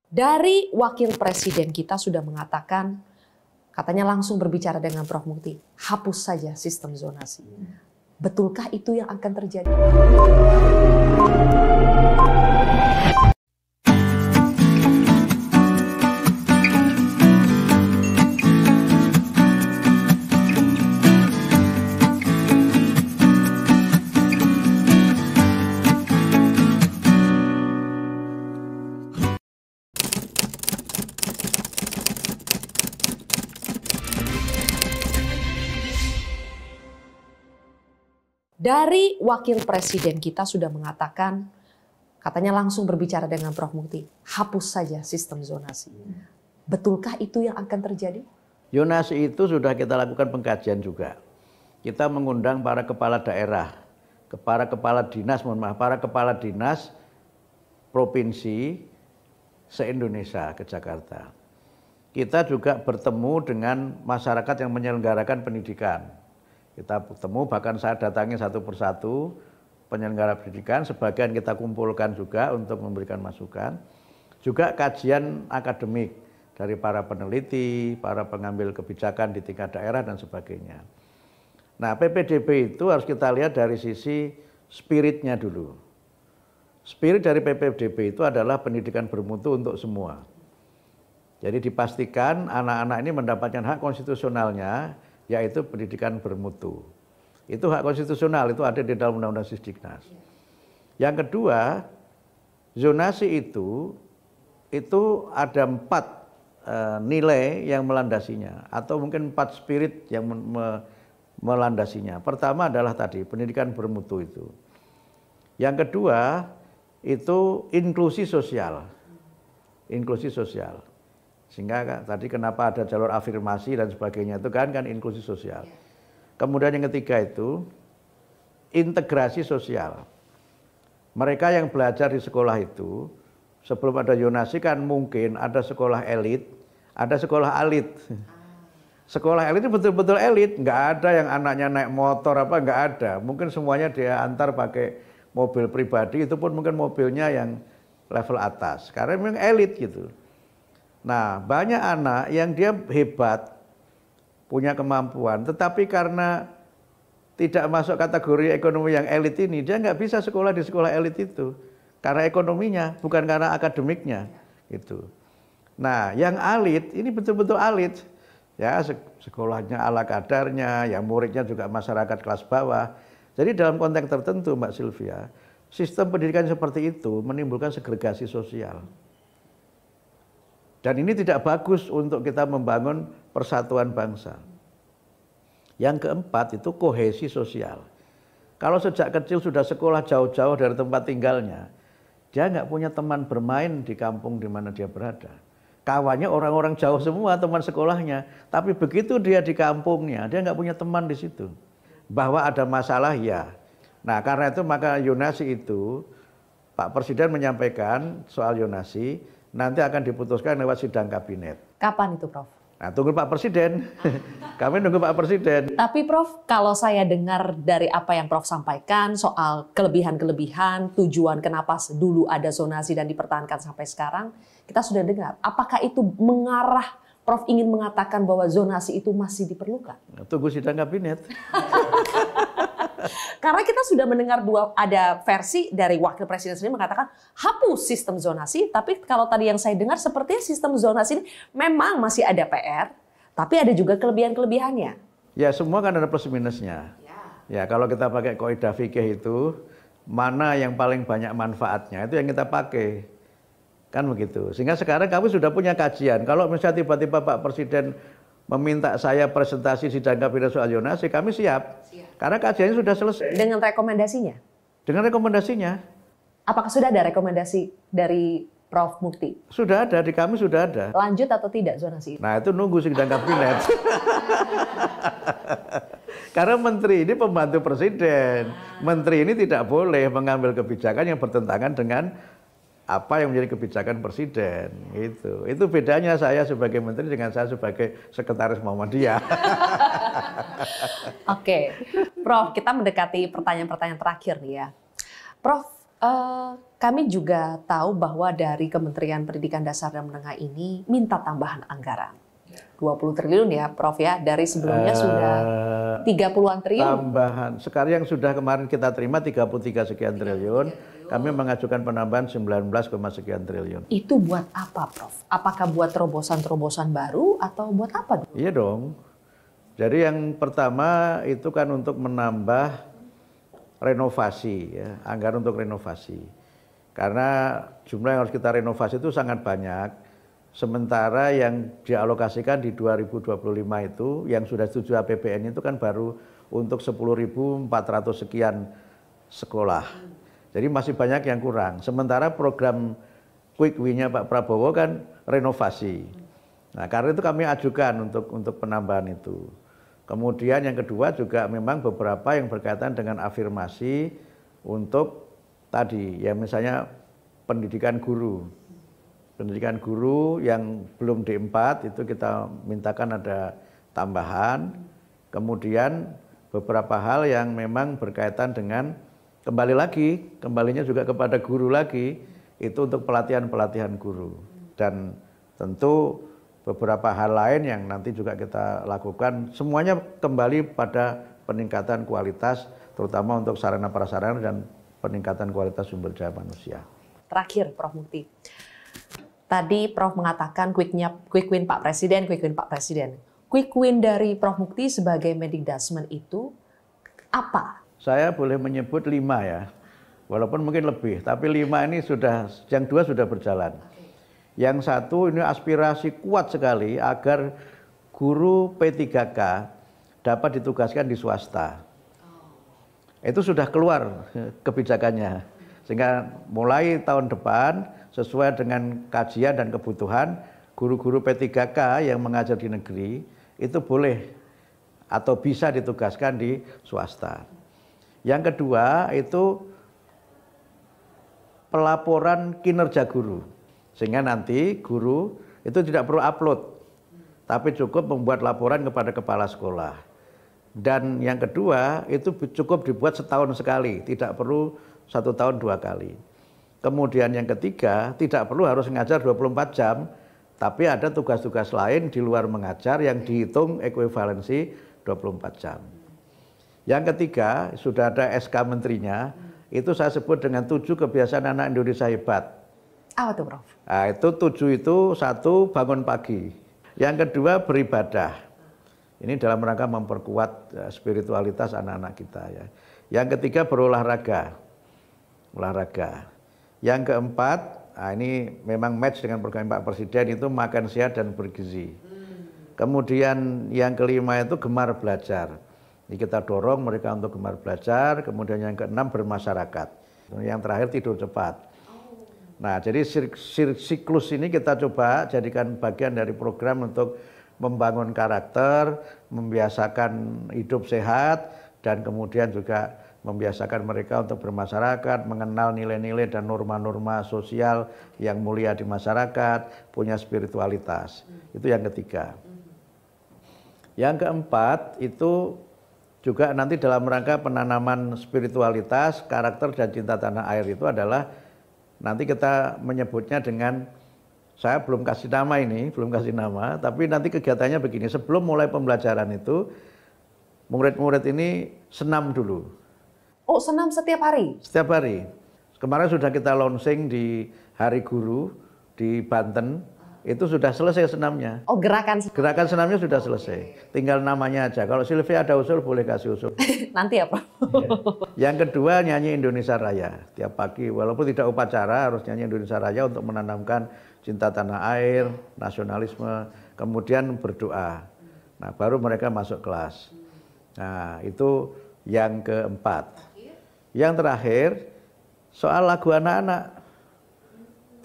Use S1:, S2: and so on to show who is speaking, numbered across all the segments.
S1: Dari wakil presiden kita sudah mengatakan, katanya langsung berbicara dengan Prof. Mukti, hapus saja sistem zonasi. Betulkah itu yang akan terjadi? Dari wakil presiden kita sudah mengatakan, katanya langsung berbicara dengan Prof. Mukti, hapus saja sistem zonasi. Betulkah itu yang akan terjadi?
S2: Zonasi itu sudah kita lakukan pengkajian juga. Kita mengundang para kepala daerah, para kepala dinas provinsi se-Indonesia ke Jakarta. Kita juga bertemu dengan masyarakat yang menyelenggarakan pendidikan. Kita bertemu, bahkan saya datangi satu persatu penyelenggara pendidikan, sebagian kita kumpulkan juga untuk memberikan masukan. Juga kajian akademik dari para peneliti, para pengambil kebijakan di tingkat daerah dan sebagainya. Nah, PPDB itu harus kita lihat dari sisi spiritnya dulu. Spirit dari PPDB itu adalah pendidikan bermutu untuk semua. Jadi dipastikan anak-anak ini mendapatkan hak konstitusionalnya, yaitu pendidikan bermutu. Itu hak konstitusional, itu ada di dalam Undang-Undang Sisdiknas. Yang kedua, zonasi itu ada 4 nilai yang melandasinya, atau mungkin 4 spirit yang melandasinya. Pertama adalah tadi, pendidikan bermutu itu. Yang kedua, itu inklusi sosial. Inklusi sosial. Sehingga tadi kenapa ada jalur afirmasi dan sebagainya itu kan inklusi sosial. Kemudian yang ketiga itu integrasi sosial. Mereka yang belajar di sekolah itu sebelum ada zonasi kan mungkin ada sekolah elit, ada sekolah alit. Sekolah elit itu betul-betul elit, nggak ada yang anaknya naik motor apa, nggak ada. Mungkin semuanya dia antar pakai mobil pribadi, itu pun mungkin mobilnya yang level atas. Karena memang elit gitu. Nah, banyak anak yang dia hebat, punya kemampuan, tetapi karena tidak masuk kategori ekonomi yang elit ini, dia nggak bisa sekolah di sekolah elit itu. Karena ekonominya, bukan karena akademiknya. Gitu. Nah, yang alit, ini betul-betul alit. Ya, sekolahnya ala kadarnya, yang muridnya juga masyarakat kelas bawah. Jadi dalam konteks tertentu, Mbak Sylvia, sistem pendidikan seperti itu menimbulkan segregasi sosial. Dan ini tidak bagus untuk kita membangun persatuan bangsa. Yang keempat itu kohesi sosial. Kalau sejak kecil sudah sekolah jauh-jauh dari tempat tinggalnya, dia nggak punya teman bermain di kampung di mana dia berada. Kawannya orang-orang jauh semua teman sekolahnya, tapi begitu dia di kampungnya, dia nggak punya teman di situ. Bahwa ada masalah ya. Nah, karena itu maka zonasi itu Pak Presiden menyampaikan soal zonasi nanti akan diputuskan lewat sidang kabinet.
S1: Kapan itu, Prof?
S2: Nah, tunggu Pak Presiden. Kami nunggu Pak Presiden.
S1: Tapi Prof, kalau saya dengar dari apa yang Prof sampaikan soal kelebihan-kelebihan, tujuan kenapa dulu ada zonasi dan dipertahankan sampai sekarang, kita sudah dengar. Apakah itu mengarah Prof ingin mengatakan bahwa zonasi itu masih diperlukan?
S2: Tunggu sidang kabinet.
S1: Karena kita sudah mendengar ada versi dari wakil presiden sendiri mengatakan hapus sistem zonasi, tapi kalau tadi yang saya dengar sepertinya sistem zonasi ini memang masih ada PR, tapi ada juga kelebihan-kelebihannya.
S2: Ya, semua kan ada plus minusnya. Ya, kalau kita pakai kaidah fikih itu, mana yang paling banyak manfaatnya, itu yang kita pakai. Kan begitu. Sehingga sekarang kami sudah punya kajian. Kalau misalnya tiba-tiba Pak Presiden meminta saya presentasi sidang kabinet soal zonasi, kami siap. Karena kajiannya sudah selesai.
S1: Dengan rekomendasinya?
S2: Dengan rekomendasinya.
S1: Apakah sudah ada rekomendasi dari Prof Mukti?
S2: Sudah ada, di kami sudah ada.
S1: Lanjut atau tidak zonasi?
S2: Nah, itu nunggu sidang kabinet. Karena menteri ini pembantu presiden. Menteri ini tidak boleh mengambil kebijakan yang bertentangan dengan apa yang menjadi kebijakan presiden, gitu. Itu bedanya saya sebagai menteri dengan saya sebagai sekretaris Muhammadiyah.
S1: Oke, Prof, kita mendekati pertanyaan-pertanyaan terakhir nih ya. Prof, Kami juga tahu bahwa dari Kementerian Pendidikan Dasar dan Menengah ini minta tambahan anggaran. 20 triliun ya Prof ya, dari sebelumnya sudah 30-an triliun.
S2: Tambahan, sekarang yang sudah kemarin kita terima 33 sekian triliun, kami mengajukan penambahan 19, sekian triliun.
S1: Itu buat apa Prof? Apakah buat terobosan-terobosan baru atau buat apa?
S2: Iya dong, jadi yang pertama itu kan untuk menambah renovasi, ya, anggaran untuk renovasi. Karena jumlah yang harus kita renovasi itu sangat banyak. Sementara yang dialokasikan di 2025 itu, yang sudah setuju APBN itu kan baru untuk 10.400 sekian sekolah. Jadi masih banyak yang kurang. Sementara program Quick Win-nya Pak Prabowo kan renovasi. Nah, karena itu kami ajukan untuk penambahan itu. Kemudian yang kedua juga memang beberapa yang berkaitan dengan afirmasi untuk tadi, ya misalnya pendidikan guru. Pendidikan guru yang belum D4 itu kita mintakan ada tambahan. Kemudian beberapa hal yang memang berkaitan dengan kembalinya juga kepada guru lagi, itu untuk pelatihan guru. Dan tentu beberapa hal lain yang nanti juga kita lakukan, semuanya kembali pada peningkatan kualitas, terutama untuk sarana prasarana dan peningkatan kualitas sumber daya manusia.
S1: Terakhir Prof Mukti. Tadi Prof mengatakan quick win Pak Presiden, quick win Pak Presiden. Quick win dari Prof Mukti sebagai Mendikdasmen itu apa?
S2: Saya boleh menyebut 5 ya, walaupun mungkin lebih, tapi 5 ini sudah, yang 2 sudah berjalan. Yang 1 ini aspirasi kuat sekali agar guru P3K dapat ditugaskan di swasta. Itu sudah keluar kebijakannya, sehingga mulai tahun depan sesuai dengan kajian dan kebutuhan, guru-guru P3K yang mengajar di negeri itu boleh atau bisa ditugaskan di swasta. Yang kedua itu pelaporan kinerja guru, sehingga nanti guru itu tidak perlu upload, tapi cukup membuat laporan kepada kepala sekolah. Dan yang kedua itu cukup dibuat setahun sekali, tidak perlu 1 tahun 2 kali. Kemudian yang ketiga, tidak perlu harus mengajar 24 jam, tapi ada tugas-tugas lain di luar mengajar yang dihitung ekuivalensi 24 jam. Yang ketiga, sudah ada SK menterinya, itu saya sebut dengan 7 kebiasaan anak Indonesia hebat.
S1: Apa tuh Prof?
S2: Nah, itu 7 itu, 1 bangun pagi, yang kedua beribadah. Ini dalam rangka memperkuat spiritualitas anak-anak kita ya. Yang ketiga berolahraga. Yang keempat, nah ini memang match dengan program Pak Presiden, itu makan sehat dan bergizi. Kemudian yang kelima itu gemar belajar. Ini kita dorong mereka untuk gemar belajar. Kemudian yang keenam bermasyarakat. Yang terakhir tidur cepat. Nah, jadi siklus ini kita coba jadikan bagian dari program untuk membangun karakter, membiasakan hidup sehat, dan kemudian juga membiasakan mereka untuk bermasyarakat, mengenal nilai-nilai dan norma-norma sosial yang mulia di masyarakat, punya spiritualitas. Itu yang ketiga. Yang keempat itu juga nanti dalam rangka penanaman spiritualitas, karakter dan cinta tanah air itu adalah nanti kita menyebutnya dengan, saya belum kasih nama, tapi nanti kegiatannya begini, sebelum mulai pembelajaran itu, murid-murid ini senam dulu.
S1: Oh, senam setiap hari?
S2: Setiap hari. Kemarin sudah kita launching di Hari Guru di Banten, itu sudah selesai senamnya.
S1: Oh, gerakan
S2: senamnya sudah selesai. Tinggal namanya aja. Kalau Sylvia ada usul, boleh kasih usul.
S1: Nanti ya, Prof.
S2: Yang kedua, nyanyi Indonesia Raya. Tiap pagi, walaupun tidak upacara, harus nyanyi Indonesia Raya untuk menanamkan cinta tanah air, nasionalisme, kemudian berdoa. Nah, baru mereka masuk kelas. Nah, itu yang keempat. Yang terakhir, soal lagu anak-anak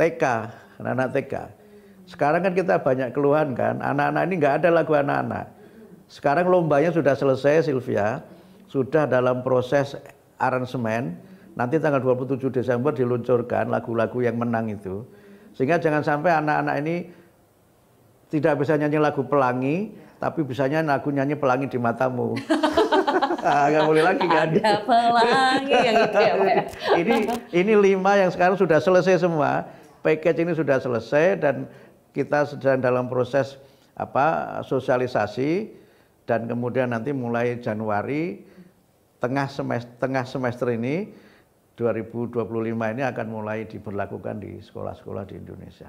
S2: TK, anak-anak TK. Sekarang kan kita banyak keluhan kan, anak-anak ini nggak ada lagu anak-anak. Sekarang lombanya sudah selesai, Sylvia, sudah dalam proses aransemen. Nanti tanggal 27 Desember diluncurkan lagu-lagu yang menang itu. Sehingga jangan sampai anak-anak ini tidak bisa nyanyi lagu pelangi, tapi bisanya lagu nyanyi pelangi di matamu. Nggak boleh lagi kan?
S1: Ada pelangi yang itu ya Pak.
S2: Ini 5 yang sekarang sudah selesai semua. Package ini sudah selesai dan kita sedang dalam proses sosialisasi dan kemudian nanti mulai Januari tengah semester ini 2025 ini akan mulai diberlakukan di sekolah-sekolah di Indonesia.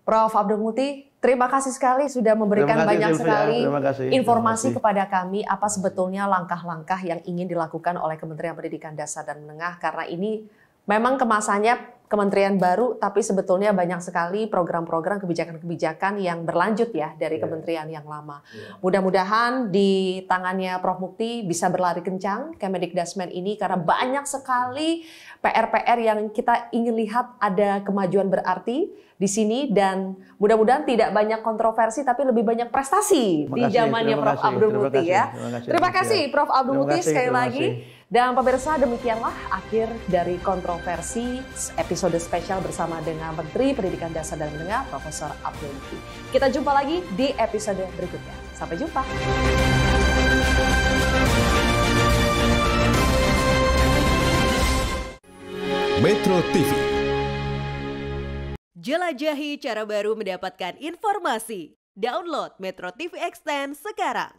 S1: Prof. Abdul Muti, terima kasih sekali sudah memberikan banyak sekali informasi kepada kami apa sebetulnya langkah-langkah yang ingin dilakukan oleh Kementerian Pendidikan Dasar dan Menengah, karena ini memang kemasannya kementerian baru, tapi sebetulnya banyak sekali program-program kebijakan-kebijakan yang berlanjut ya dari kementerian yang lama. Mudah-mudahan di tangannya Prof. Mukti bisa berlari kencang Kemendikdasmen ini, karena banyak sekali PR-PR yang kita ingin lihat ada kemajuan berarti di sini, dan mudah-mudahan tidak banyak kontroversi tapi lebih banyak prestasi di zamannya Prof. Abdul Muti ya. Terima kasih Prof. Abdul Muti sekali lagi. Dan pemirsa, demikianlah akhir dari kontroversi episode spesial bersama dengan Menteri Pendidikan Dasar dan Menengah Profesor Abdul Muti. Kita jumpa lagi di episode berikutnya. Sampai jumpa.
S3: Metro TV.
S4: Jelajahi cara baru mendapatkan informasi. Download Metro TV Extend sekarang.